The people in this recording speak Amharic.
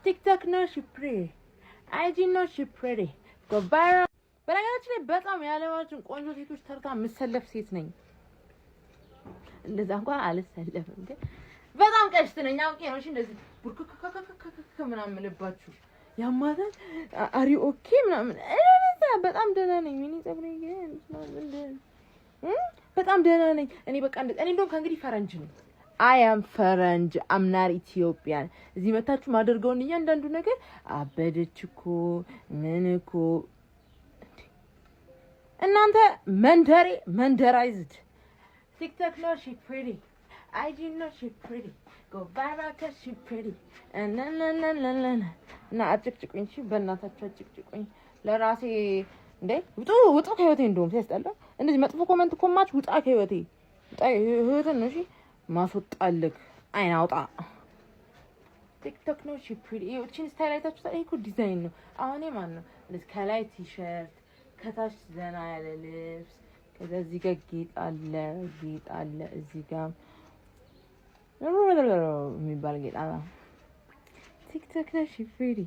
ቲክቶክ ነው ሺ ፕሪቲ IG ነው ሺ ፕሪቲ go viral በነገራችን ላይ በጣም የዓለማችን ቆንጆ ሴቶች ተርታ የምሰለፍ ሴት ነኝ። እንደዛ እንኳን አልሰለፍም ግን በጣም ቀሽት ነኝ። አውቄ ነው እሺ እንደዚህ ቡርክክክክክ ምናምን ልባችሁ ያማታል። አሪ ኦኬ ምናምን በጣም ደህና ነኝ። ምን ይጸብረኝ ግን በጣም ደህና ነኝ። እኔ በቃ እኔ እንደውም ከእንግዲህ ፈረንጅ ነኝ። I am ፈረንጅ I'm not Ethiopian። እዚህ መታችሁ ማደርገውን እያንዳንዱ ነገር አበደች እኮ ምን እኮ እናንተ መንደራይዝድ ቲክቶክ ነው ሺ ፕሪቲ IG ነው ሺ ፕሪቲ go viral cause she pretty እና አጭቅጭቁኝ እሺ በእናታችሁ አጭቅጭቁኝ ለራሴ እንዴ ውጡ ከህይወቴ እንደውም ሲያስጠላ እንደዚህ መጥፎ ኮሜንት ኮማች ውጣ ከህይወቴ ውጣ ህይወቴን ነው እሺ ማስወጣልክ አይን አውጣ ቲክቶክ ነው ሺ ፕሪቲ እቺን ስታይል አይታችሁ ታዲያ እኮ ዲዛይን ነው አሁን ማን ነው ለዚህ ከላይ ቲሸርት ከታች ዘና ያለ ልብስ ከዛ እዚህ ጋር ጌጥ አለ እዚህ ጋር የሚባል ጌጥ አለ ቲክቶክ ነው ሺ ፕሪቲ